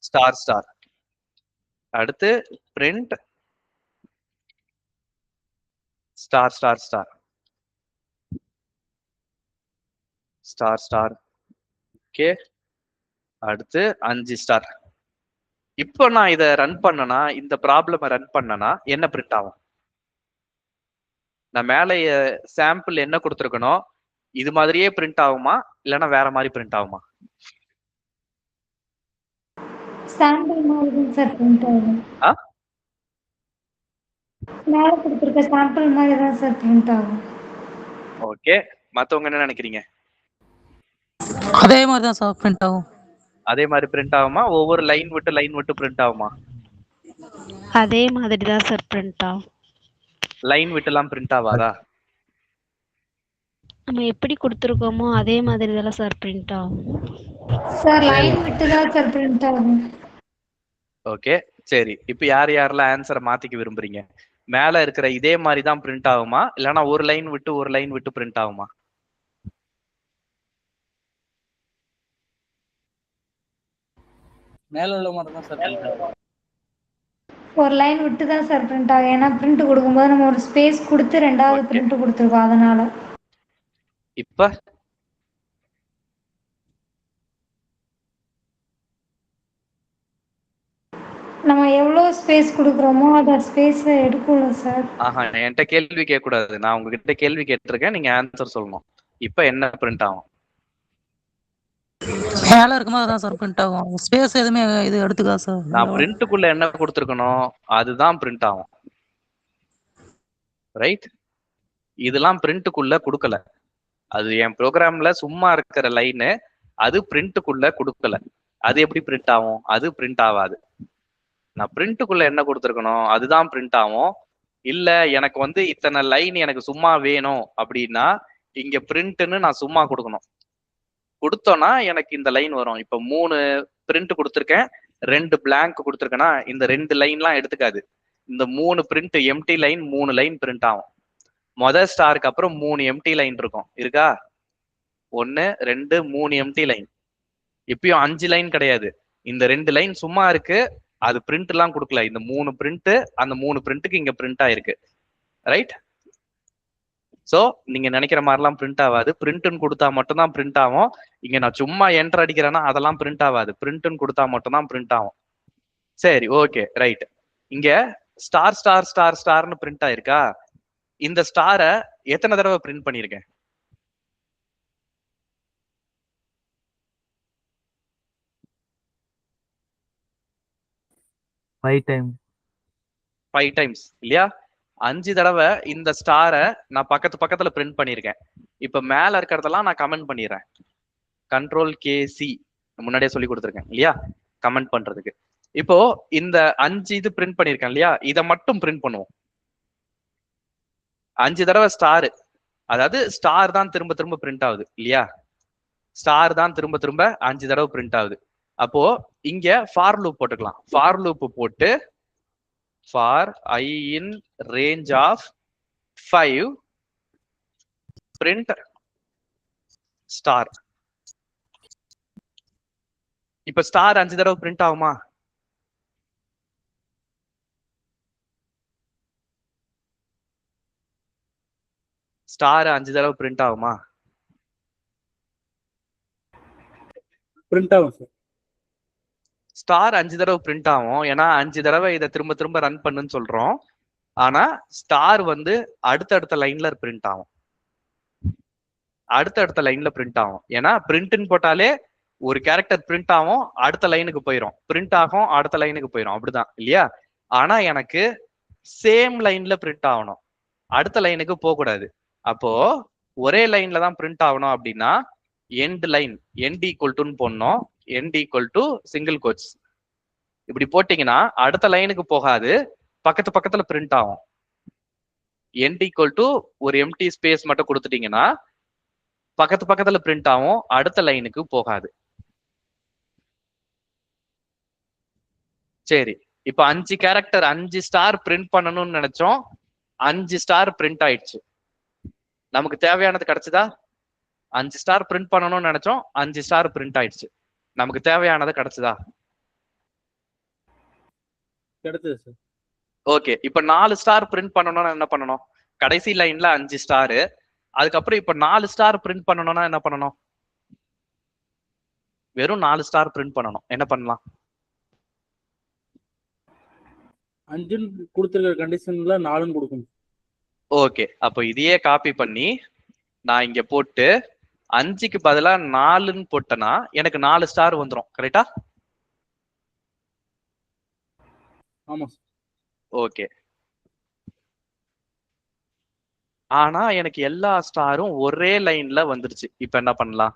Star star. அடுத்து print star star star star star. Okay, அடுத்து 5 star. இப்போ நான் இதை ரன் பண்ணனா, இந்த ப்ராப்ளம் ரன் பண்ணனா என்ன பிரிண்ட் ஆகும்? நான் மேலே சாம்பிள் என்ன கொடுத்துருக்கணும், இது மாதிரியே பிரிண்ட் ஆகுமா இல்லைன்னா வேற மாதிரி பிரிண்ட் ஆகுமா? சாம்பிள் மாதிரி தான் சார் பிரிண்ட் ஆகும். மேலே கொடுத்துருக்க சாம்பிள் மாதிரி தான் சார் பிரிண்ட் ஆகும். ஓகே, மற்றவங்க என்ன நினைக்கிறீங்க? அதே மாதிரி தான் சார் பிரிண்ட் ஆகும். அதே மாதிரி பிரிண்ட் ஆகுமா? ஒவ்வொரு லைன் விட்டு பிரிண்ட் ஆகுமா? அதே மாதிரி தான் சார் பிரிண்ட் ஆகும். லைன் விட்டுலாம் பிரிண்ட் ஆகாதா? நம்ம எப்படி கொடுத்துருக்கோமோ அதே மாதிரி தான் சார் பிரிண்ட் ஆகும். சார் லைன் விட்டு தான் சார் பிரிண்ட் ஆகும். ஓகே, சரி. இப்போ யார் யாரெல்லாம் ஆன்சரை மாத்திக்க விரும்புறீங்க? மேல இருக்கிற இதே மாதிரி தான் பிரிண்ட் ஆகுமா இல்லைன்னா ஒரு லைன் விட்டு பிரிண்ட் ஆகுமா? மேல உள்ள மட்டும் தான் சார். ஒரு லைன் விட்டு தான் சார் பிரிண்ட் ஆகும். ஏன்னா பிரிண்ட் கொடுக்கும்போது நம்ம ஒரு ஸ்பேஸ் கொடுத்து ரெண்டாவது பிரிண்ட் கொடுத்துருக்கோம், அதனால. இப்ப நம்ம எவ்வளவு ஸ்பேஸ் கொடுக்குறோமோ அத ஸ்பேஸ் எடுக்கல சார். என்கிட்ட கேள்வி கேட்க கூடாது. நான் உங்ககிட்ட கேள்வி கேட்டிருக்கேன், நீங்க ஆன்சர் சொல்லணும். இப்ப என்ன பிரிண்ட் ஆகும்? மேல இருக்கும்போது தான் சார் பிரிண்ட் ஆகும். ஸ்பேஸ் எதுவுமே இது எடுத்துக்கா சார். நான் பிரிண்ட்டுக்குள்ள என்ன கொடுத்துருக்கணும் அதுதான் பிரிண்ட் ஆகும். ரைட்? இதெல்லாம் பிரிண்ட்டுக்குள்ள கொடுக்கல. அது என் ப்ரோக்ராம்ல சும்மா இருக்கிற லைனு, அது பிரிண்ட்டுக்குள்ள கொடுக்கல. அது எப்படி பிரிண்ட் ஆகும்? அது பிரிண்ட் ஆகாது. நான் பிரிண்ட்டுக்குள்ள என்ன கொடுத்துருக்கணும் அதுதான் பிரிண்ட் ஆகும். இல்ல எனக்கு வந்து இத்தனை லைன் எனக்கு சும்மா வேணும் அப்படின்னா இங்க பிரிண்ட்னு நான் சும்மா கொடுக்கணும். கொடுத்தோன்னா எனக்கு இந்த லைன் வரும். இப்ப 3 பிரிண்ட் கொடுத்துருக்கேன், 2 பிளாங்க் கொடுத்துருக்கேன்னா இந்த 2 லைன்லாம் எடுத்துக்காது. இந்த 3 print empty line 3 line print ஆகும். முதல் ஸ்டாருக்கு அப்புறம் 3 எம்டி லைன் இருக்கும். இருக்கா? 1 2 3 எம்டி லைன். இப்பயும் 5 லைன் கிடையாது. இந்த 2 லைன் சும்மா இருக்கு, அது பிரிண்ட் எல்லாம் கொடுக்கல. இந்த 3 பிரிண்ட், அந்த 3 பிரிண்ட்டுக்கு இங்க பிரிண்ட் ஆயிருக்கு. ரைட்? சோ நீங்க நினைக்கிற மாதிரிலாம் பிரிண்ட் ஆகாது. பிரிண்ட்னு கொடுத்தா மட்டும் தான் பிரிண்ட் ஆகும். இங்க நான் சும்மா என்டர் அடிக்கிறேன்னா அதெல்லாம் பிரிண்ட் ஆகாது. பிரிண்ட்னு கொடுத்தா மட்டும் தான் பிரிண்ட் ஆகும். சரி, ஓகே, ரைட். இங்க ஸ்டார் ஸ்டார் ஸ்டார் ஸ்டார்னு பிரிண்ட் ஆயிருக்கா? இந்த ஸ்டாரை எத்தனை தடவை பிரிண்ட் பண்ணிருக்கேன்? ஃபைவ் டைம்ஸ் இல்லையா? 5 தடவை இந்த ஸ்டாரை நான் பக்கத்துல பிரிண்ட் பண்ணிருக்கேன். இப்ப மேல இருக்கிறதெல்லாம் நான் கமெண்ட் பண்ணிடுறேன். Ctrl+K+C முன்னாடியே சொல்லி கொடுத்துருக்கேன் இல்லையா கமெண்ட் பண்றதுக்கு. இப்போ இந்த 5 இது பிரிண்ட் பண்ணிருக்கேன் இல்லையா, இதை மட்டும் பிரிண்ட் பண்ணுவோம். 5 தடவை ஸ்டார், அதாவது ஸ்டார் தான் திரும்ப திரும்ப பிரிண்ட் ஆகுது இல்லையா? ஸ்டார் தான் திரும்ப திரும்ப 5 தடவை பிரிண்ட் ஆகுது. அப்போ இங்க ஃபார் லூப் போட்டுக்கலாம். ஃபார் லூப் போட்டு for I in range of 5 print star. இப்ப ஸ்டார் 5 தடவை பிரிண்ட் ஆகுமா? ஸ்டார் 5 தடவை பிரிண்ட் ஆகுமா? பிரிண்ட் ஆகும் சார். ஸ்டார் 5 தடவை பிரிண்ட் ஆகும். ஏன்னா 5 தடவை இதை திரும்ப திரும்ப ரன் பண்ணுன்னு சொல்றோம். ஆனா ஸ்டார் வந்து அடுத்தடுத்த லைன்ல பிரிண்ட் ஆகும். அடுத்தடுத்த லைன்ல பிரிண்ட் ஆகும். ஏன்னா பிரிண்ட்னு போட்டாலே ஒரு கேரக்டர் பிரிண்ட் ஆகும், அடுத்த லைனுக்கு போயிடும், பிரிண்ட் ஆகும், அடுத்த லைனுக்கு போயிடும். அப்படிதான் இல்லையா? ஆனா எனக்கு சேம் லைன்ல பிரிண்ட் ஆகணும், அடுத்த லைனுக்கு போக கூடாது. அப்போ ஒரே லைன்ல தான் பிரிண்ட் ஆகணும் அப்படின்னா எண்ட் லைன் எண்ட் ஈக்குவல் டுன்னு போடணும். End equal to single quotes இப்படி போட்டீங்கன்னா அடுத்த லைனுக்கு போகாது, பக்கத்துல பிரிண்ட் ஆகும். எண்ட் ஈக்குவல் டு ஒரு எம்டி ஸ்பேஸ் மட்டும் கொடுத்துட்டீங்கன்னா பக்கத்துல பிரிண்ட் ஆகும், அடுத்த லைனுக்கு போகாது. சரி, இப்ப 5 கேரக்டர் 5 ஸ்டார் பிரிண்ட் பண்ணணும்னு நினைச்சோம். 5 ஸ்டார் பிரிண்ட் ஆயிடுச்சு. நமக்கு தேவையானது கிடைச்சதா? 5 ஸ்டார் பிரிண்ட் பண்ணணும்னு நினைச்சோம், 5 ஸ்டார் பிரிண்ட் ஆயிடுச்சு. நமக்கு தேவையானது கிடைச்சதா? கிடைச்சது சார். ஓகே, இப்ப 4 ஸ்டார் பிரிண்ட் பண்ணணும்னா என்ன பண்ணணும்? கடைசி லைன்ல 5 ஸ்டார், அதுக்கப்புறம் இப்ப 4 ஸ்டார் பிரிண்ட் பண்ணணும்னா என்ன பண்ணணும்? வெறும் 4 ஸ்டார் பிரிண்ட் பண்ணணும். என்ன பண்ணலாம்? 5ன்னு கொடுத்துருக்க கண்டிஷன்ல 4ன்னு கொடுக்கணும். ஓகே, அப்போ இதையே காப்பி பண்ணி நான் இங்க போட்டு 5க்கு பதிலா 4ன்னு போட்டேன்னா எனக்கு 4 ஸ்டார் வந்துரும். கரெக்டா? ஆமா சார். ஓகே, ஆனா எனக்கு எல்லா ஸ்டாரும் ஒரே லைன்ல வந்துருச்சு. இப்ப என்ன பண்ணலாம்?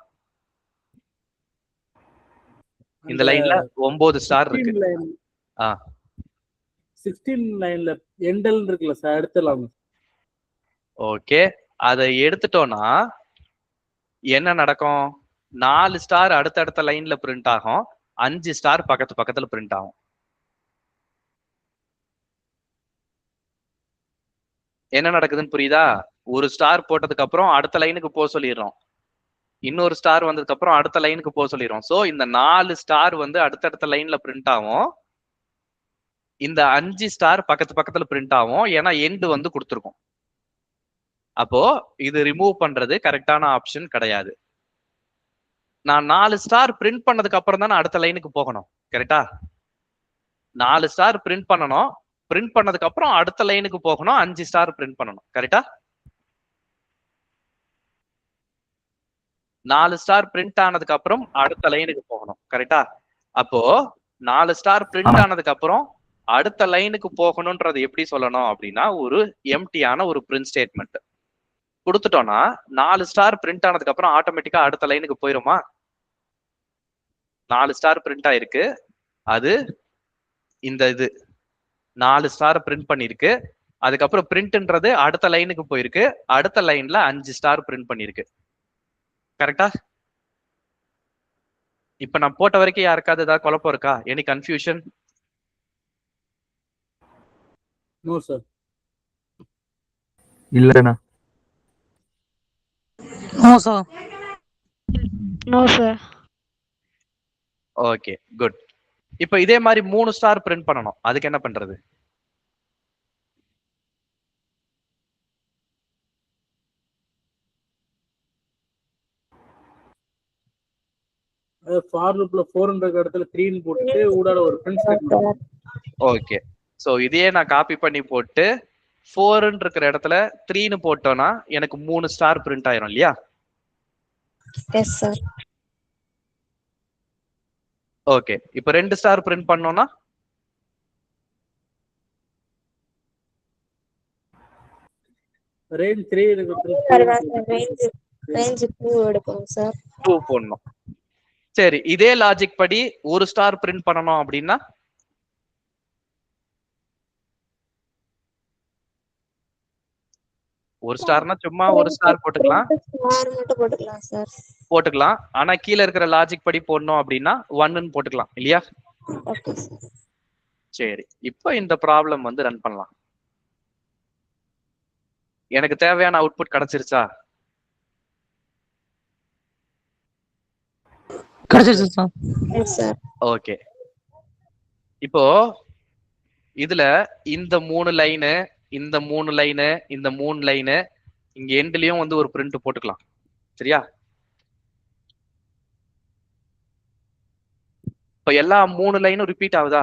இந்த லைன்ல 9 ஸ்டார் இருக்கு. 16 லைன்ல எண்டல் இருக்குல்ல சார், எடுத்துடலாம். ஓகே, அதை எடுத்துட்டோம்னா என்ன நடக்கும்? 4 ஸ்டார் அடுத்தடுத்த லைன்ல பிரிண்ட் ஆகும், 5 ஸ்டார் பக்கத்துல பிரிண்ட் ஆகும். என்ன நடக்குதுன்னு புரியுதா? ஒரு ஸ்டார் போட்டதுக்கு அப்புறம் அடுத்த லைனுக்கு போக சொல்லிடுறோம், இன்னொரு ஸ்டார் வந்ததுக்கு அப்புறம் அடுத்த லைனுக்கு போக சொல்லிடுறோம். சோ இந்த 4 ஸ்டார் வந்து அடுத்தடுத்த லைன்ல பிரிண்ட் ஆகும், இந்த 5 ஸ்டார் பக்கத்துல பிரிண்ட் ஆகும். ஏன்னா எண்டு வந்து கொடுத்துருக்கோம். அப்போ இது ரிமூவ் பண்றது கரெக்டான ஆப்ஷன் கிடையாது. நான் 4 ஸ்டார் பிரிண்ட் பண்ணதுக்கு அப்புறம் தான் அடுத்த லைனுக்கு போகணும். கரெக்டா? 4 ஸ்டார் பிரிண்ட் பண்ணணும், பிரிண்ட் பண்ணதுக்கு அப்புறம் அடுத்த லைனுக்கு போகணும், 5 ஸ்டார் பிரிண்ட் பண்ணணும். கரெக்டா? 4 ஸ்டார் பிரிண்ட் ஆனதுக்கு அப்புறம் அடுத்த லைனுக்கு போகணும். கரெக்டா? அப்போ 4 ஸ்டார் பிரிண்ட் ஆனதுக்கு அப்புறம் அடுத்த லைனுக்கு போகணும்ன்றது எப்படி சொல்லணும் அப்படின்னா, ஒரு எம்டியான ஒரு பிரிண்ட் ஸ்டேட்மெண்ட் கொடுத்துட்டோம்னா 4 ஸ்டார் பிரிண்ட் ஆனதுக்கு அப்புறம் ஆட்டோமேட்டிக்கா அடுத்த லைனுக்கு போயிருமா? 4 ஸ்டார் பிரிண்ட் ஆயிருக்கு, அது இந்த இது 4 ஸ்டார் பிரிண்ட் பண்ணிருக்கு, அதுக்கப்புறம் பிரிண்ட்ன்றது அடுத்த லைனுக்கு போயிருக்கு, அடுத்த லைன்ல 5 ஸ்டார் பிரிண்ட் பண்ணிருக்கு. கரெக்டா? இப்ப நான் போட்ட வரைக்கும் யாருக்காவது ஏதாவது குழப்பம் இருக்கா? Any confusion? No sir. இல்லண்ணா. No sir. No sir. Okay, good. இப்ப இதே மாதிரி 3 ஸ்டார் பிரிண்ட் பண்ணணும், அதுக்கு என்ன பண்றது? ஃபார் லூப்ல 4ன்ற இடத்துல 3ன்னு போட்டுட்டு ஊடால ஒரு பிரிண்ட் ஸ்டேட்மெண்ட். ஓகே, சோ இதையே நான் காப்பி பண்ணி போட்டு 4ன்னு இருக்கிற இடத்துல 3ன்னு போட்டோம்னா எனக்கு 3 ஸ்டார் பிரிண்ட் ஆயிரும் இல்லையா? Yes sir. ஓகே, இப்போ 2 ஸ்டார் பிரிண்ட் பண்ணோம்னா ரேஞ்ச் 3 இருக்கு, ரேஞ்ச் 2 எடுப்போம் சார். 2 போடணும். சரி, இதே லாஜிக் படி ஒரு ஸ்டார் பிரிண்ட் பண்ணணும் அப்படின்னா ஒரு ஸ்டார்னா சும்மா ஒரு ஸ்டார் போட்டுக்கலாம், ஸ்டார் மட்டும் போட்டுக்கலாம் சார். போட்டுக்கலாம். ஆனா கீழே இருக்கிற லாஜிக் படி போடணும் அப்படின்னா 1ன்னு போட்டுக்கலாம் இல்லையா? Okay sir. சரி, இப்போ இந்த ப்ராப்ளம் வந்து ரன் பண்ணலாம். எனக்கு தேவையான அவுட்புட் கிடைச்சிருச்சா? கிடைச்சிருச்சு சார். Yes sir. ஓகே, இப்போ இதுல இந்த 3 லைனு, இந்த 3 லைனு, இந்த 3 லைனு, இங்க எண்ட்லயும் வந்து ஒரு பிரிண்ட் போட்டுக்கலாம். சரியா? இப்ப எல்லா 3 லைனும் ரிப்பீட் ஆகுதா?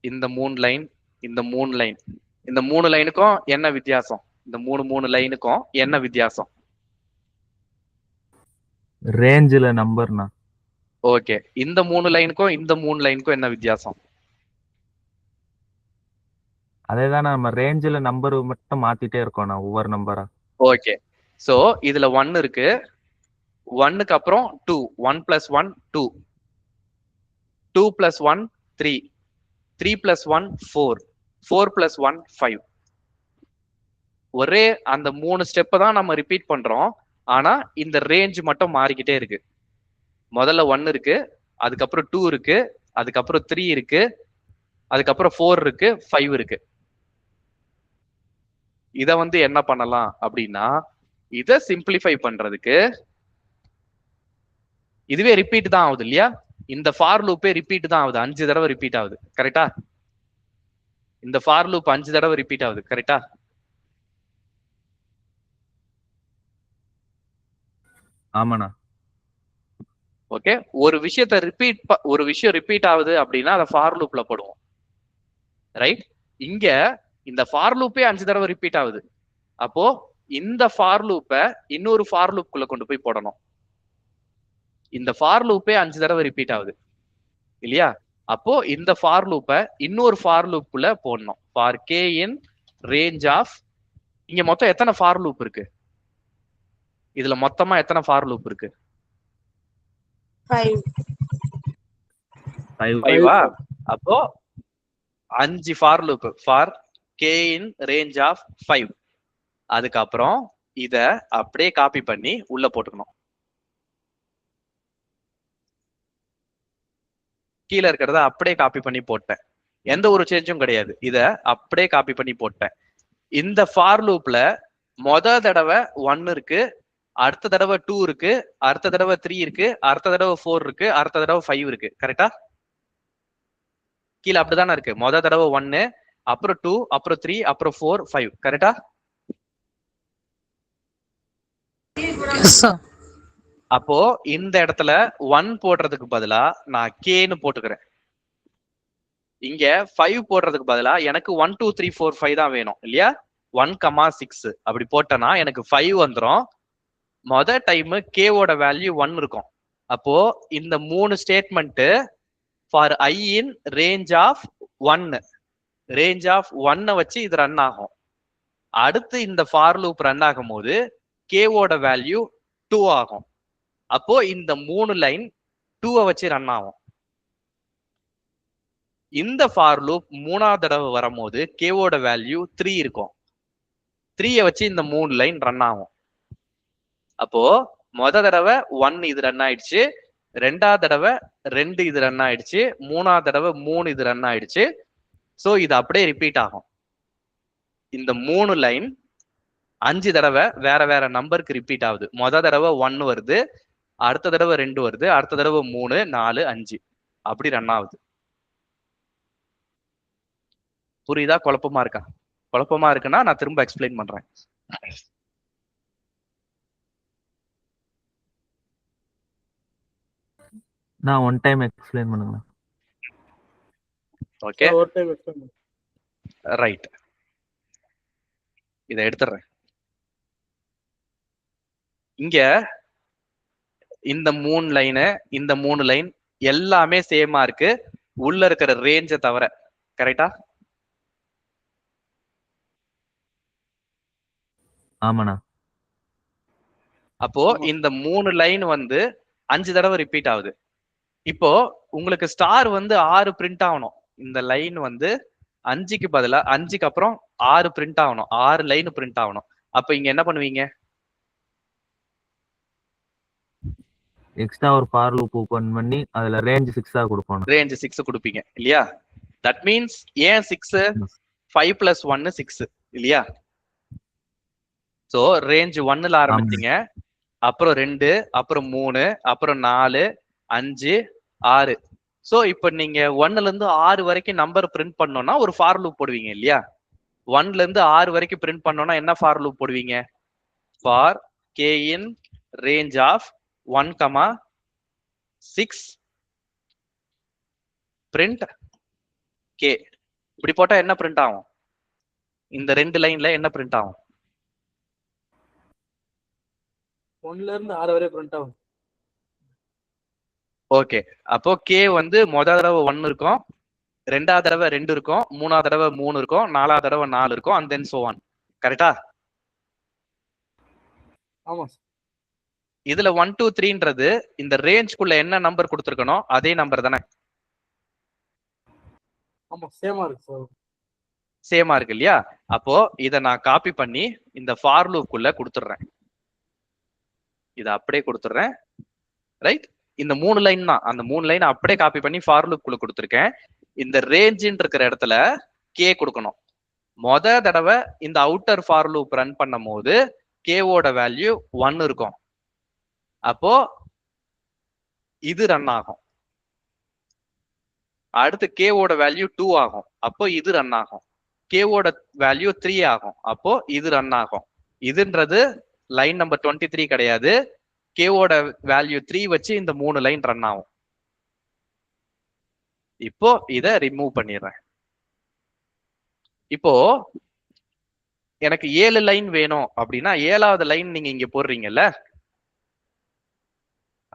இந்த 3 லைன், இந்த 3 லைன், இந்த 3 லைனுக்கும் என்ன வித்தியாசம்? இந்த 3 லைனுக்கும் என்ன வித்தியாசம்? ரேஞ்சில நம்பர்னா. ஓகே, இந்த 3 லைனுக்கும் இந்த 3 லைனுக்கும் என்ன வித்தியாசம்? அதேதான், நம்ம ரேஞ்சில நம்பர் மட்டும் மாத்திட்டே இருக்கோம் நான் ஒவ்வொரு நம்பரா. ஓகே, சோ இதுல 1 இருக்கு, 1க்கு அப்புறம் 2, 1 + 1 2, 2 + 1 3, 3 + 1 4, 4 + 1 5. ஒரே அந்த 3 ஸ்டெப் தான் நம்ம ரிப்பீட் பண்றோம், ஆனா இந்த ரேஞ்ச் மட்டும் மாறிக்கிட்டே இருக்கு. முதல்ல 1 இருக்கு, அதுக்கப்புறம் 2 இருக்கு, அதுக்கப்புறம் 3 இருக்கு, அதுக்கப்புறம் 4 இருக்கு, 5 இருக்கு. இத வந்து என்ன பண்ணலாம் அப்படின்னா, இத சிம்பிளிஃபை பண்றதுக்கு இதுவே ரிப்பீட் தான் ஆகுது இல்லையா? இந்த ஃபார் லூப்பே ரிப்பீட் தான் ஆகுது, 5 தடவை ரிப்பீட் ஆகுது. கரெக்டா? இந்த ஃபார் லூப் 5 தடவை ரிப்பீட் ஆகுது. கரெக்டா? ஆமாண்ணா. ஓகே, ஒரு விஷயம் ரிப்பீட் ஆகுது அப்படின்னா அதை ஃபார் லூப்ல போடுவோம். ரைட்? இங்க இந்த ஃபார் லூப்பே 5 தடவை ரிப்பீட் ஆகுது. அப்போ இந்த ஃபார் லூப்பை இன்னொரு ஃபார் லூப்குள்ள கொண்டு போய் போடணும். இந்த ஃபார் லூப்பே 5 தடவை ரிப்பீட் ஆகுது இல்லையா? அப்போ இந்த ஃபார் லூப்பை இன்னொரு ஃபார் லூப்குள்ள போடணும். For K in range of, இங்க மொத்தம் எத்தனை ஃபார் லூப் இருக்கு? இதுல மொத்தமா எத்தனை ஃபார் லூப் இருக்கு? 5. 5. அப்போ 5 for loop for K in range of 5. அதுக்கப்புறம் இத அப்படியே காப்பி பண்ணி உள்ள போட்டுக்கணும். கீழே இருக்கிறத அப்படியே காப்பி பண்ணி போட்டேன், எந்த ஒரு சேஞ்சும் கிடையாது. இத அப்படியே காப்பி பண்ணி போட்டேன். இந்த ஃபார் லூப்ல தடவை 1 இருக்கு, அடுத்த தடவை 2 இருக்கு, அடுத்த தடவை 3 இருக்கு, அடுத்த தடவை 4 இருக்கு, அடுத்த தடவை 5 இருக்கு. கரெக்டா? கீழே அப்படிதானே இருக்கு. தடவை 1, அப்புறம் 2, அப்புறம் 3, அப்புறம் 4, 5. கரெக்டா? அப்போ இந்த இடத்துல 1 போடுறதுக்கு பதிலா நான் கேன்னு போட்டுக்கிறேன். இங்க 5 போடுறதுக்கு பதிலா எனக்கு 1 2 3 4 5 தான் வேணும் இல்லையா? 1,6 அப்படி போட்டேன்னா எனக்கு 5 வந்துடும். டைம் கேவோட வேல்யூ 1 இருக்கும். அப்போ இந்த 3 statement for I in range of 1, range of 1 வச்சு இது ரன் ஆகும். அடுத்து இந்த ஃபார் லூப் ரன் ஆகும் போது கேவோட வேல்யூ 2 ஆகும். அப்போ இந்த 3 லைன் 2 வச்சு ரன் ஆகும். இந்த ஃபார் லூப் 3ஆவது தடவை வரும்போது கேவோட வேல்யூ 3 இருக்கும். 3 வச்சு இந்த 3 லைன் ரன் ஆகும். அப்போ தடவை 1 இது ரன் ஆயிடுச்சு, 2ஆவது தடவை 2 இது ரன் ஆயிடுச்சு, 3ஆவது தடவை 3 இது ரன் ஆயிடுச்சு. சோ இது அப்படியே ரிப்பீட் ஆகும். இந்த 3 லைன் 5 தடவை வேற வேற நம்பருக்கு ரிப்பீட் ஆகுது. தடவை 1 வருது, அடுத்த தடவை 2 வருது, அடுத்த தடவை 3, 4, 5 அப்படி ரன் ஆகுது. புரியுதா? குழப்பமா இருக்கா? குழப்பமா இருக்குன்னா நான் திரும்ப எக்ஸ்பிளைன் பண்றேன். நான் ஒன் டைம் எக்ஸ்பிளைன் பண்ணுங்க. ஓகே, ஒரு டைம் எக்ஸ்பிளைன் பண்ணுங்க. ரைட். இதை எடுத்துறேன். இங்க இந்த 3 லைனு, இந்த 3 லைன் எல்லாமே சேமா இருக்கு உள்ள இருக்கிற ரேஞ்சை தவிர. கரெக்டா? ஆமாண்ணா. அப்போ இந்த 3 லைன் 5 தடவை ரிப்பீட் ஆகுது. இப்போ உங்களுக்கு ஸ்டார் 6 பிரிண்ட் ஆகணும். இந்த லைன் 5க்கு பதிலா 5க்கு அப்புறம் 6 பிரிண்ட் ஆகணும், 6 லைன் பிரிண்ட் ஆகணும். அப்ப இங்க என்ன பண்ணுவீங்க? எக்ஸ்ட்ரா ஒரு ஃபார் லூப் ஓபன் பண்ணி அதுல ரேஞ்ச் 6 கொடுப்போம். ரேஞ்ச் 6 கொடுப்பீங்க இல்லையா? தட் மீன்ஸ் ஏன் 6? 5 + 1 6 இல்லையா? சோ ரேஞ்ச் 1ல ஆரம்பிச்சீங்க, அப்புறம் 2, அப்புறம் 3, அப்புறம் 4, 5, 6. சோ இப்ப நீங்க 1ல இருந்து 6 வரைக்கும் நம்பர் பிரிண்ட் பண்ணோம்னா ஒரு ஃபார் லூப் போடுவீங்க இல்லையா? 1ல இருந்து 6 வரைக்கும் பிரிண்ட் பண்ணோம்னா என்ன ஃபார் லூப் போடுவீங்க? For K in range of 1,6 print K. இப்படி போட்டா என்ன பிரிண்ட் ஆகும்? இந்த 2 லைன்ல என்ன பிரிண்ட் ஆகும்? 1ல இருந்து 6 வரை பிரிண்ட் ஆகும். ஓகே, அப்போ கே தடவை 1 இருக்கும், 2ஆவது தடவை 2 இருக்கும், 3ஆவது தடவை 3 இருக்கும், 4ஆவது தடவை 4 இருக்கும், and then so on. கரெக்டா? ஆமா. இதுல 1 2 3ன்றது இந்த ரேஞ்ச்குள்ள என்ன நம்பர் கொடுத்துருக்கணும் அதே நம்பர் தானே? ஆமா, சேமா இருக்கு சார். சேமா இருக்கு இல்லையா? அப்போ இத நான் காப்பி பண்ணி இந்த ஃபார் லூப்குள்ள கொடுத்துடுறேன். இத அப்படியே கொடுத்துடுறேன். ரைட்? இந்த 3 லைன் தான், அந்த 3 லைன் அப்படியே காப்பி பண்ணி ஃபார் லூப்குள்ள கொடுத்துருக்கேன். இந்த ரேஞ்சுன்னு இருக்கிற இடத்துல கே கொடுக்கணும். தடவை இந்த அவுட்டர் ஃபார் லூப் ரன் பண்ணும் போது கேவோட வேல்யூ 1 இருக்கும். அப்போ இது ரன் ஆகும். அடுத்து கேவோட வேல்யூ 2 ஆகும், அப்போ இது ரன் ஆகும். கேவோட வேல்யூ 3 ஆகும், அப்போ இது ரன் ஆகும். இதுன்றது லைன் நம்பர் 23 கிடையாது. கேவோட வேல்யூ 3 வச்சு இந்த 3 லைன் ரன் ஆகும். இப்போ இத ரிமூவ் பண்ணிடுறேன். இப்போ எனக்கு 7 லைன் வேணும் அப்படின்னா 7வது லைன் நீங்க இங்க போடுறீங்கல்ல,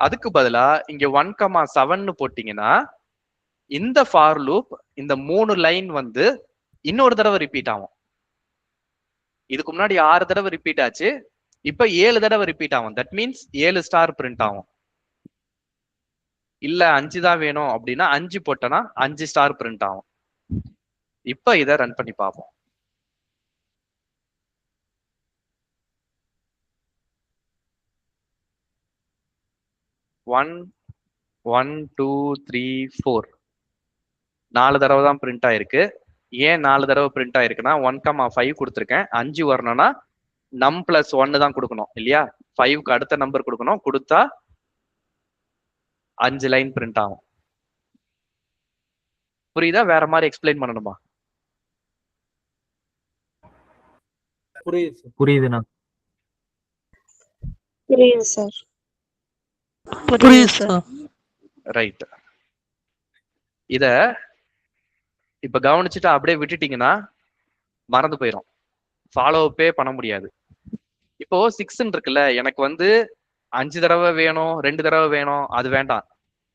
அதுக்கு பதிலா இங்க 1,7 போட்டீங்கன்னா இந்த ஃபார் லூப் இந்த 3 லைன் வந்து இன்னொரு தடவை ரிப்பீட் ஆகும். இதுக்கு முன்னாடி 6 தடவை ரிப்பீட் ஆச்சு, இப்ப 7 தடவை ரிப்பீட் ஆகும். தட் மீன்ஸ் 7 ஸ்டார் பிரிண்ட் ஆகும். இல்ல 5 தான் வேணும் அப்படின்னா 5 போட்டனா 5 ஸ்டார் பிரிண்ட் ஆகும். இப்ப இதை ரன் பண்ணி பார்ப்போம். ஒன் 1 2 3 4 4 தடவை தான் பிரிண்ட் ஆயிருக்கு. ஏன் 4 தடவை பிரிண்ட் ஆயிருக்குன்னா 1,5 கொடுத்துருக்கேன். 5 வரணும்னா நம் பிளஸ் 1 தான் கொடுக்கணும் இல்லையா? 5க்கு அடுத்த நம்பர் கொடுக்கணும், கொடுத்தா 5 லைன் பிரிண்ட் ஆகும். புரியுதா? வேற மாதிரி எக்ஸ்பிளைன் பண்ணணுமா? புரியுது. புரியுதுண்ணா. புரியுது சார். புரியுது சார். ரைட். இத இப்ப கவனிச்சுட்டு அப்படியே விட்டுட்டீங்கன்னா மறந்து போயிடும், ஃபாலோ அப்பே பண்ண முடியாது. இப்போ 6 இருக்குல்ல, எனக்கு வந்து 5 தடவை வேணும், 2 தடவை வேணும், அது வேண்டாம்.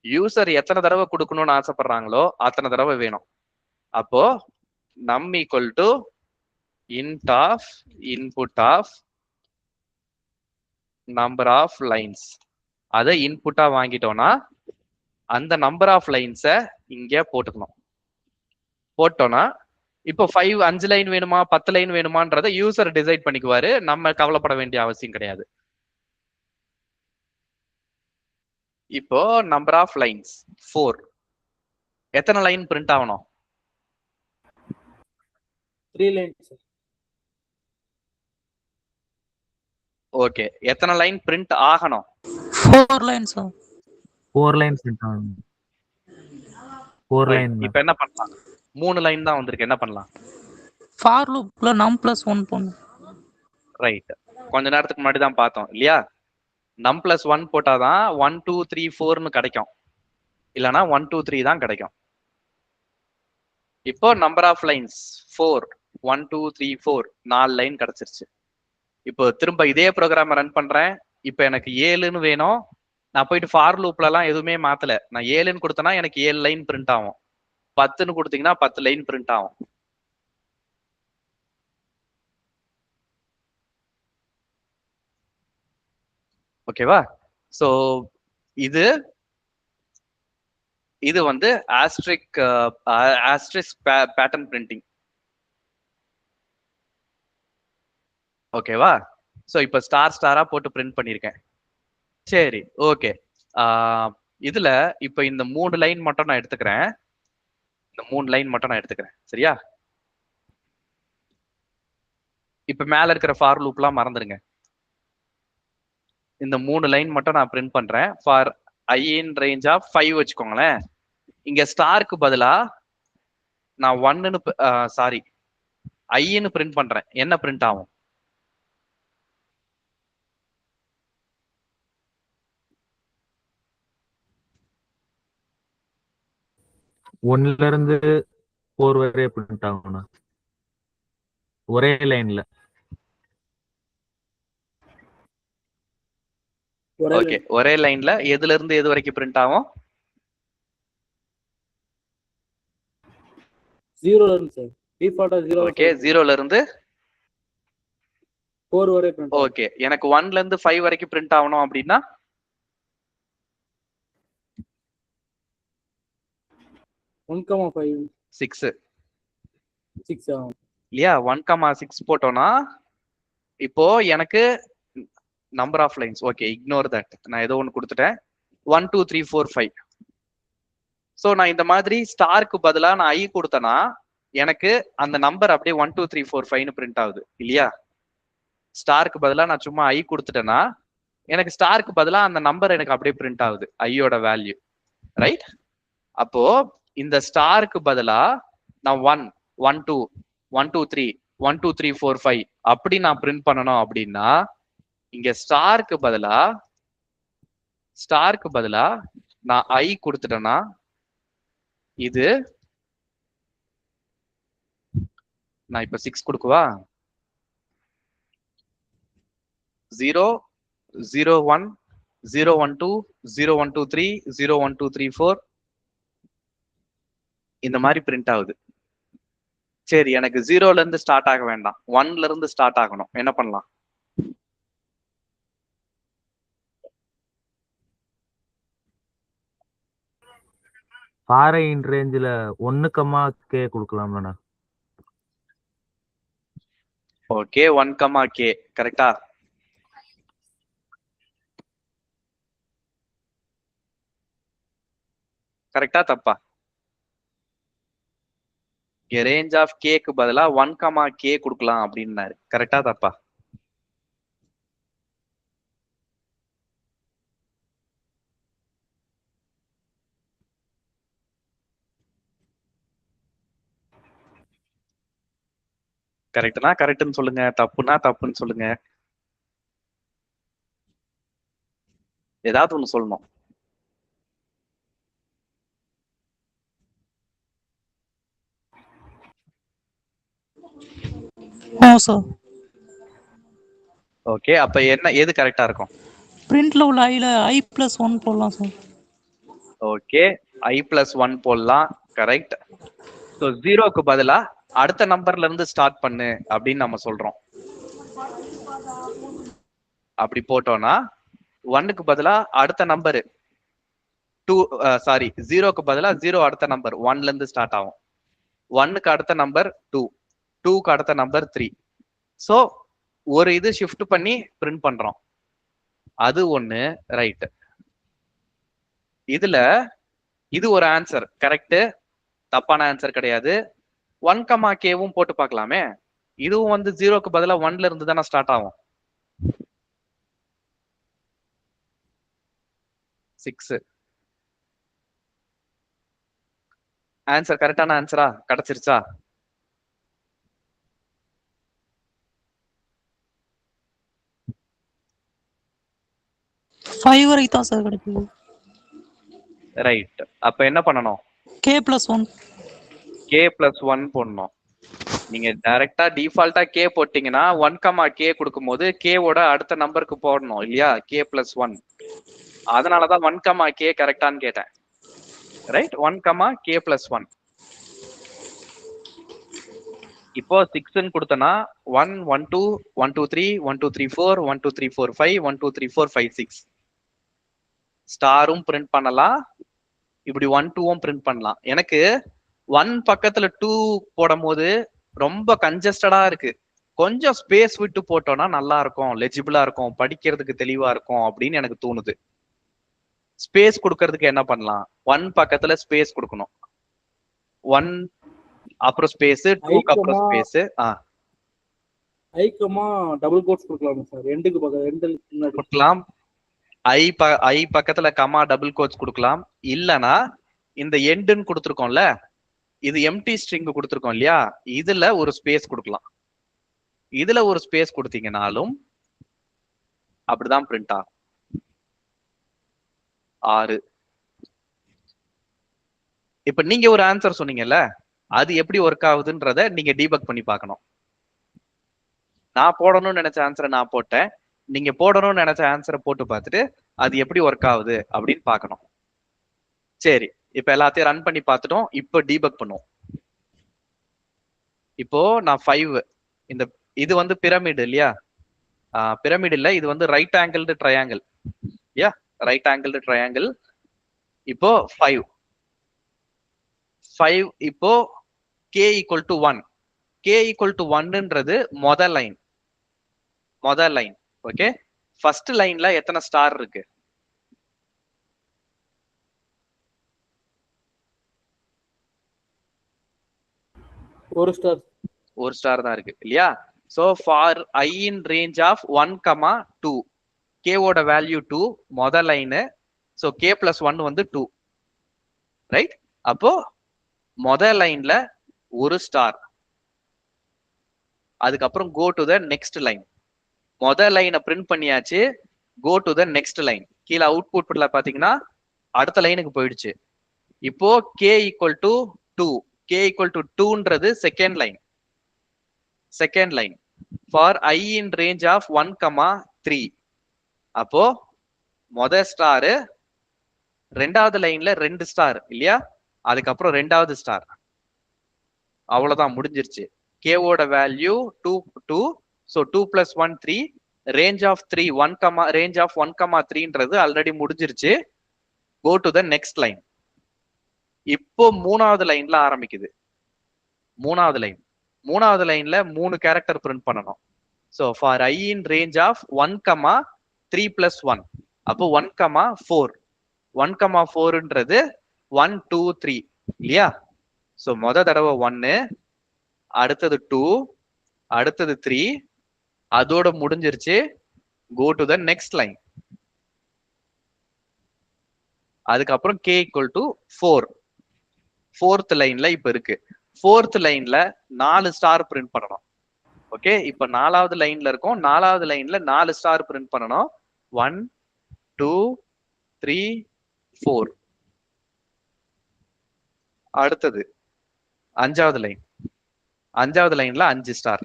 யூசர் எத்தனை தடவை கொடுக்கணும்னு ஆசைப்படுறாங்களோ அத்தனை தடவை வேணும். அப்போ நம் equal to int of input of number of lines. அதை இன்புட்டா வாங்கிட்டோம்னா அந்த நம்பர் ஆஃப் லைன்ஸை இங்க போட்டுக்கணும். போட்டோம்னா இப்போ 5 லைன் வேணுமா 10 லைன் வேணுமான்றதை யூசர் டிசைட் பண்ணிக்குவாரு, நம்ம கவலைப்பட வேண்டிய அவசியம் கிடையாது. இப்போ நம்பர் ஆஃப் லைன்ஸ் 4. எத்தனை லைன் பிரிண்ட் ஆகணும்? 3 லைன் சார். ஓகே, எத்தனை லைன் பிரிண்ட் ஆகணும்? 4 லைன்ஸ். 4 லைன் பிரிண்ட் ஆகும். 4 லைன். இப்போ என்ன பண்ணலாம்? 3 லைன் தான் வந்திருக்கு, என்ன பண்ணலாம்? ஃபார் லூப்ல நம் பிளஸ் 1 போடணும். ரைட். கொஞ்ச நேரத்துக்கு முன்னாடி தான் பார்த்தோம் இல்லையா? நம் பிளஸ் 1 போட்டாதான் 1 2 3 4ன்னு கிடைக்கும், இல்லைன்னா 1 2 3 தான் கிடைக்கும். இப்போ நம்பர் ஆஃப் லைன்ஸ் 4, 1 2 3 4, 4 லைன் கிடைச்சிருச்சு. இப்போ திரும்ப இதே ப்ரோக்ராம் ரன் பண்றேன். இப்போ எனக்கு 7ன்னு வேணும். நான் போயிட்டு ஃபார் லூப்ல எல்லாம் எதுவுமே மாத்தல. நான் 7ன்னு கொடுத்தனா எனக்கு 7 லைன் பிரிண்ட் ஆகும். 10ன்னு கொடுத்தீங்கன்னா 10 லைன் பிரிண்ட் ஆகும். ஓகேவா? சோ இது வந்து ஆஸ்ட்ரிக் பேட்டர்ன் பிரிண்டிங். ஓகேவா? சோ இப்போ ஸ்டாரா போட்டு பிரிண்ட் பண்ணிருக்கேன். சரி, ஓகே. இதுல இப்ப இந்த 3 லைன் மட்டும் நான் எடுத்துக்கிறேன். இந்த 3 லைன் மட்டும் நான் எடுத்துக்கிறேன், சரியா? இப்ப மேல இருக்கிற ஃபார் லூப்லாம் மறந்துருங்க. இந்த 3 லைன் மட்டும் நான் பிரிண்ட் பண்றேன். For I in range of 5 வச்சுக்கோங்களேன். இங்க ஸ்டாருக்கு பதிலா நான் 1ன்னு சாரி ஐன்னு பிரிண்ட் பண்றேன். என்ன பிரிண்ட் ஆகும்? ஒன்னுல இருந்து 4 வரை பிரிண்ட் ஆகும்னா ஒரே லைன்ல. ஓகே, ஒரே லைன்ல எதுல இருந்து எது வரைக்கும் பிரிண்ட் ஆகும்? 0ல இருந்து சார். டிஃபால்ட்டா 0. ஓகே, 0ல இருந்து 4 வரை பிரிண்ட். ஓகே, எனக்கு 1ல இருந்து 5 வரைக்கும் பிரிண்ட் ஆகணும் அப்படின்னா 1,5 6 ஆகும் இல்லையா? 1,6 போட்டோம்னா இப்போ எனக்கு number of lines, okay ignore that, நான் ஏதோ ஒன்று கொடுத்துட்டேன். 1 2 3 4 5. ஸோ நான் இந்த மாதிரி ஸ்டாருக்கு பதிலாக நான் ஐ கொடுத்தேன்னா எனக்கு அந்த நம்பர் அப்படியே 1 2 3 4 5ன்னு பிரிண்ட் ஆகுது இல்லையா? ஸ்டாருக்கு பதிலாக நான் சும்மா ஐ கொடுத்துட்டேன்னா எனக்கு ஸ்டாருக்கு பதிலா அந்த நம்பர் எனக்கு அப்படியே பிரிண்ட் ஆகுது ஐயோட வேல்யூ, ரைட்? அப்போ இந்த ஸ்டாருக்கு பதிலா நான் 1 1 2 1 2 3 1 2 3 4 5 அப்படி நான் பிரிண்ட் பண்ணணும் அப்படின்னா இங்க ஸ்டாருக்கு பதிலா நான் ஐ கொடுத்துட்டேன்னா இது நான் இப்ப 6 கொடுக்குவா 0 0 1 0 1 2 0 1 2 3 0 1 2 3 4 இந்த மாதிரி பிரிண்ட் ஆகுது. சரி, எனக்கு 0ல இருந்து ஸ்டார்ட் ஆக வேண்டாம், 1ல இருந்து ஸ்டார்ட் ஆகணும். என்ன பண்ணலாம்? ஃபாரின் ரேஞ்சில் 1, K கொடுக்கலாம்லண்ணா? ஓகே, 1, K கரெக்டா? கரெக்டா தப்பா? ரேஞ்ச் ஆஃப் கேக்கு பதிலா 1, K கொடுக்கலாம் அப்படின்னாரு. கரெக்டா தப்பா? கரெக்ட்னா கரெக்ட்னு சொல்லுங்க, தப்புனா தப்புன்னு சொல்லுங்க. ஏதாவது ஒண்ணு சொல்லணும். சார். ஓகே, அப்ப என்ன எது கரெக்டா இருக்கும்? பிரிண்ட்ல உள்ள ஐல I+1 போடலாம் சார். ஓகே, I+1 போடலாம், கரெக்ட். ஸோ 0க்கு பதிலா அடுத்த நம்பர்ல இருந்து ஸ்டார்ட் பண்ணு அப்படின்னு நம்ம சொல்றோம். அப்படி போட்டோம்னா 1க்கு பதிலா அடுத்த நம்பர் 2, சாரி 0க்கு பதிலா 0 அடுத்த நம்பர் 1ல இருந்து ஸ்டார்ட் ஆகும். 1க்கு அடுத்த நம்பர் 2, 2க்கு அடுத்த நம்பர் 3. ஸோ ஒரு இது ஷிஃப்ட் பண்ணி பிரிண்ட் பண்றோம். அது ஒண்ணு, ரைட். இதுல இது ஒரு ஆன்சர் கரெக்ட், தப்பான ஆன்சர் கிடையாது. 1, Kவும் போட்டு பார்க்கலாமே. இதுவும் வந்து 0க்கு பதிலா 1ல இருந்து தானே ஸ்டார்ட் ஆகும். 6 ஆன்சர் கரெக்டான ஆன்சரா கிடைச்சிருச்சா? ஃபைவ் வரைக்கும் தான் சார் கிடைக்குது. ரைட். அப்ப என்ன பண்ணணும்? K+1. K+1 போடணும். நீங்க டைரக்டா டிஃபால்ட்டா K போட்டீங்கன்னா 1, K கொடுக்கும்போது K-வோட அடுத்த நம்பருக்கு போடணும் இல்லையா? K+1. அதனாலதான் 1, K கரெக்டான்னு கேட்டேன். Right, 1, K+1. இப்போ 6ன்னு கொடுத்தனா 1 1 2 1 2 3 1 2 3 4 1 2 3 4 5 1 2 3 4 5 6 ஸ்டாரும் பிரிண்ட் பண்ணலாம், இப்படி 1 2வும் பிரிண்ட் பண்ணலாம். எனக்கு 1 பக்கத்துல 2 போடும் போது ரொம்ப கன்ஜஸ்டடா இருக்கு. கொஞ்சம் ஸ்பேஸ் விட்டு போட்டோம்னா நல்லா இருக்கும், லெஜிபிளா இருக்கும், படிக்கிறதுக்கு தெளிவா இருக்கும் அப்படின்னு எனக்கு தோணுது. ஸ்பேஸ் கொடுக்கறதுக்கு என்ன பண்ணலாம்? 1 பக்கத்துல ஸ்பேஸ் கொடுக்கணும். 1 அப்புறம் ஸ்பேஸ், 2க்கு அப்புறம் ஸ்பேஸ். ஐக்கமா டபுள் கோட்ஸ் கொடுக்கலாமா சார்? எண்டுக்கு பக்கம் எண்டில் கொடுக்கலாம். ஐ பக்கத்துல கமா டபுள் கோட்ஸ் கொடுக்கலாம். இல்லனா இந்த எண்டுன்னு கொடுத்துருக்கோம்ல, இது எம்டி ஸ்ட்ரிங் கொடுத்துருக்கோம் இல்லையா, இதுல ஒரு ஸ்பேஸ் கொடுக்கலாம். இதுல ஒரு ஸ்பேஸ் கொடுத்தீங்கனாலும் அப்படிதான் பிரிண்ட் ஆகும். 6. இப்ப நீங்க ஒரு ஆன்சர் சொன்னீங்கல்ல, அது எப்படி ஒர்க் ஆகுதுன்றத நீங்க டீபக் பண்ணி பார்க்கணும். நான் போடணும்னு நினைச்ச ஆன்சரை நான் போட்டேன், நீங்க போடணும்னு நினைச்ச ஆன்சரை போட்டு பார்த்துட்டு அது எப்படி ஒர்க் ஆகுது அப்படின்னு பார்க்கணும். சரி, இப்ப எல்லாத்தையும் ரன் பண்ணி பார்த்துட்டோம். இப்போ டீபக் பண்ணுவோம். இப்போ நான் 5, இந்த இது வந்து பிரமிட் இல்லையா? பிரமிட் இல்ல, இது வந்து ரைட் ஆங்கிள்டு ட்ரையாங்கிள். யா, ரைட் ஆங்கிள்டு ட்ரையாங்கிள். இப்போ 5 இப்போ K = 1. K = 1ன்றது முதல் லைன். ஓகே, ஃபர்ஸ்ட் லைன்ல எத்தனை ஸ்டார் இருக்கு? ஒரு ஸ்டார் தான் இருக்கு இல்லையா? So for I in range of 1, 2 கேவோட வேல்யூ 2, மொதல் லைனு. ஸோ கே பிளஸ் 1 வந்து 2, ரைட்? அப்போ மொதல் லைன்ல ஒரு ஸ்டார். அதுக்கப்புறம் go to the next line. மொதல் லைனை பிரிண்ட் பண்ணியாச்சு, go to the next line. கீழே அவுட்புட்ல பாத்தீங்கன்னா அடுத்த லைனுக்கு போயிடுச்சு. இப்போ K equal to 2, K equal to 2ன்றது second line for I in range of 1,3. அப்போ மொதல் ஸ்டாரு, ரெண்டாவது லைன்ல 2 ஸ்டார் இல்லையா, அதுக்கப்புறம் ரெண்டாவது ஸ்டார். அவ்வளவுதான், முடிஞ்சிருச்சு. கேவோட value 2. So 2 + 1 3, range of 3 range of 1,3ன்றது ஆல்ரெடி முடிஞ்சிருச்சு. Go to the next line. இப்போ மூணாவது லைன்ல ஆரம்பிக்குது. மூணாவது லைன்ல 3 கேரக்டர் பிரிண்ட் பண்ணணும். So for I in range of 1,3 + 1, அப்போ 1,4. 1,4ன்றது 1 2 3 இல்லையா? ஸோ மொத தடவை 1, அடுத்தது 2, அடுத்தது 3, அதோட முடிஞ்சிருச்சு. Go to the next line. அதுக்கப்புறம் கே ஈக்குவல் டு 4. 4th லைன்ல இப்ப இருக்கு. 4th லைன்ல 4 ஸ்டார் பிரிண்ட் பண்ணணும். ஓகே, இப்ப 4வது லைன்ல இருக்கும். 4வது லைன்ல 4 ஸ்டார் பிரிண்ட் பண்ணணும். 1 2 3 4. அடுத்தது 5வது லைன். 5வது லைன்ல 5 ஸ்டார்.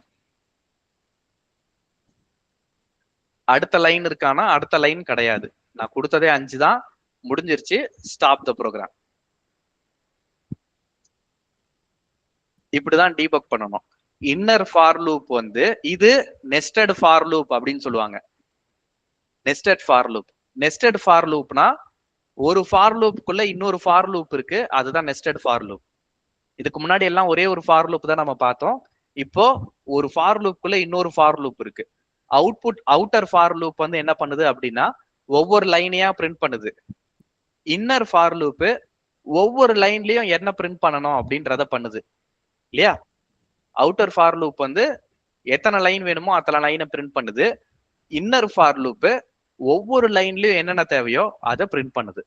அடுத்த லைன் இருக்கானா? அடுத்த லைன் கிடையாது. நான் கொடுத்ததே 5 தான். முடிஞ்சிருச்சு. Stop the program. இப்படிதான் டீபக் பண்ணணும். இன்னர் ஃபார் லூப் வந்து இது நெஸ்டட் ஃபார் லூப் அப்படின்னு சொல்லுவாங்க. நெஸ்டட் ஃபார் லூப்னா ஒரு ஃபார் லூப்புக்குள்ள இன்னொரு ஃபார் லூப் இருக்கு, அதுதான் நெஸ்டட் ஃபார் லூப். இதுக்கு முன்னாடி எல்லாம் ஒரே ஒரு ஃபார் லூப் தான் நம்ம பார்த்தோம். இப்போ ஒரு ஃபார் லூப்புக்குள்ள இன்னொரு ஃபார் லூப் இருக்கு. அவுட்டர் ஃபார் லூப் வந்து என்ன பண்ணுது அப்படின்னா ஒவ்வொரு லைனையா பிரிண்ட் பண்ணுது. இன்னர் ஃபார் லூப் ஒவ்வொரு லைன்லயும் என்ன பிரிண்ட் பண்ணணும் அப்படின்றத பண்ணுது இல்லையா? அவுட்டர் ஃபார் லூப் வந்து எத்தனை லைன் வேணுமோ அத்தனை லைனை பிரிண்ட் பண்ணுது. இன்னர் ஃபார் லூப் ஒவ்வொரு லைன்லயும் என்னென்ன தேவையோ அதை பிரிண்ட் பண்ணுது.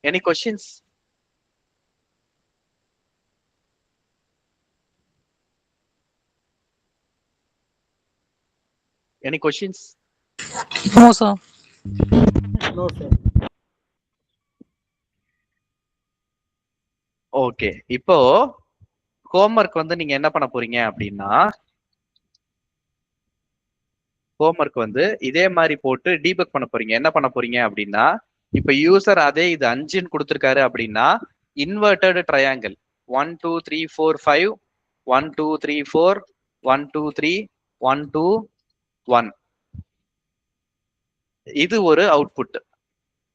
Any questions? Any questions? No, sir. No, sir. Okay, இப்போ ஹோம்வொர்க் வந்து நீங்க என்ன பண்ண போறீங்க அப்படின்னா, ஹோம்வொர்க் வந்து இதே மாதிரி போட்டு டீபக் பண்ண போறீங்க. என்ன பண்ண போறீங்க அப்படின்னா, இப்ப யூசர் அதே இது 5ன்னு கொடுத்துருக்காரு அப்படின்னா இன்வெர்டட் ட்ரையாங்கிள் 1 2 3 4 5 1 2 3 4 1 2 3 1 2 1. இது ஒரு அவுட்புட்.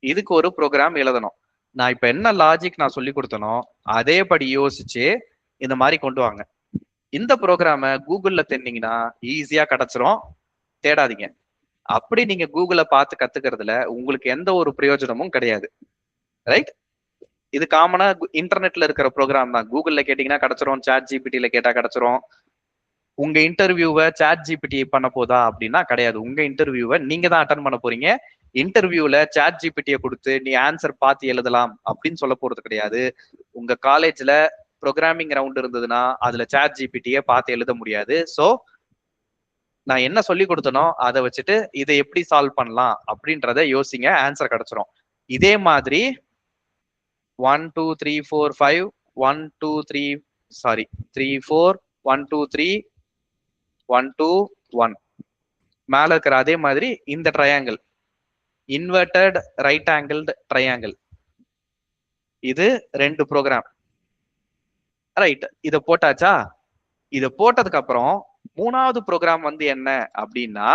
இதுக்கு ஒரு ப்ரோக்ராம் எழுதணும். நான் இப்ப என்ன லாஜிக் நான் சொல்லி கொடுத்தனோ அதேபடி யோசிச்சு இந்த மாதிரி கொண்டு வாங்க. இந்த ப்ரோக்ராம கூகுள்ல தேடினீங்கன்னா ஈஸியா கிடைச்சிரும். தேடாதீங்க. அப்படி நீங்க கூகுளை பார்த்து கத்துக்கிறதுல உங்களுக்கு எந்த ஒரு பிரயோஜனமும் கிடையாது. ரைட்? இது காமனா இன்டர்நெட்ல இருக்கிற ப்ரோக்ராம் தான். கூகுள்ல கேட்டீங்கன்னா கிடைச்சிரும், சாட் ஜிபிடில கேட்டா கிடைச்சிரும். உங்க இன்டர்வியூவை சாட் ஜிபிடி பண்ண போதா அப்படின்னா கிடையாது. உங்க இன்டர்வியூவை நீங்க தான் அட்டன் பண்ண போறீங்க. இன்டர்வியூல சாட் ஜிபிடியை கொடுத்து நீ ஆன்சர் பார்த்து எழுதலாம் அப்படின்னு சொல்ல போறது கிடையாது. உங்க காலேஜ்ல ப்ரோக்ராமிங் ரவுண்ட் இருந்ததுன்னா அதுல சாட் ஜிபிடியை பார்த்து எழுத முடியாது. ஸோ நான் என்ன சொல்லி கொடுத்தனோ அதை வச்சுட்டு இதை எப்படி சால்வ் பண்ணலாம் அப்படின்றத யோசிங்க, ஆன்சர் கிடைச்சிரும். இதே மாதிரி 1 2 3 4 5 1 2 3 3 4 1 2 3 1 2 1 மேல இருக்கிற அதே மாதிரி இந்த triangle inverted right angled triangle, இது 2 ப்ரோக்ராம். ரைட், இதை போட்டாச்சா? இதை போட்டதுக்கு அப்புறம் மூணாவது ப்ரோக்ராம் வந்து என்ன அப்படின்னா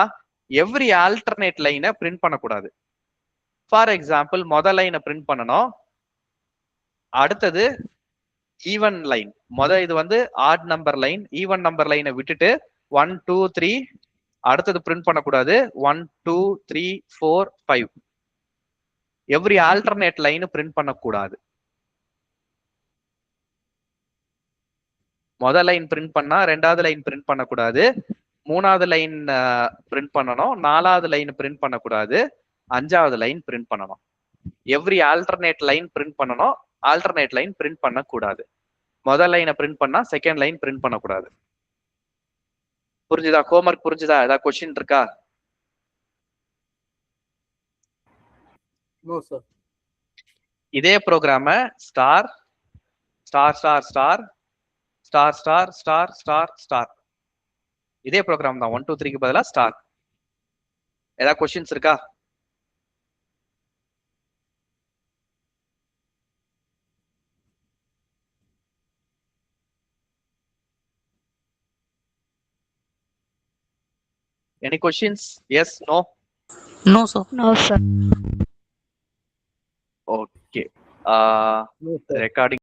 எவ்ரி ஆல்டர்னேட் லைனை பிரிண்ட் பண்ணக்கூடாது. ஃபார் எக்ஸாம்பிள் முதல் லைனை பிரிண்ட் பண்ணணும், அடுத்தது ஈவன் லைன். இது வந்து add number line. Even number லைனை விட்டுட்டு 1 2 3 அடுத்தது பிரிண்ட் பண்ணக்கூடாது. 1 2 3 4 5 எவ்ரி ஆல்டர்னேட் லைன் பிரிண்ட் பண்ணக்கூடாது. முதல் லைன் பிரிண்ட் பண்ணா ரெண்டாவது லைன் பிரிண்ட் பண்ணக்கூடாது. 3வது லைன் பிரிண்ட் பண்ணணும், 4வது லைன் பிரிண்ட் பண்ணக்கூடாது, 5வது லைன் பிரிண்ட் பண்ணணும். எவ்ரி ஆல்டர்னேட் லைன் பிரிண்ட் பண்ணணும், ஆல்டர்னேட் லைன் பிரிண்ட் பண்ணக்கூடாது. முதல் லைனை பிரிண்ட் பண்ணா செகண்ட் லைன் பிரிண்ட் பண்ணக்கூடாது. புரிஞ்சுதா? ஹோம்ஒர்க் புரிஞ்சுதா? ஏதாவது கொஸ்டின் இருக்கா? No sir. இதே ப்ரோக்ராம star star star star star star star star star இதே ப்ரோக்ராம் தான் 1 2 3க்கு பதிலா ஸ்டார். ஏதாவது கொஸ்டின்ஸ் இருக்கா? Any questions? Yes, no? No, sir. No sir. Okay. No sir. Recording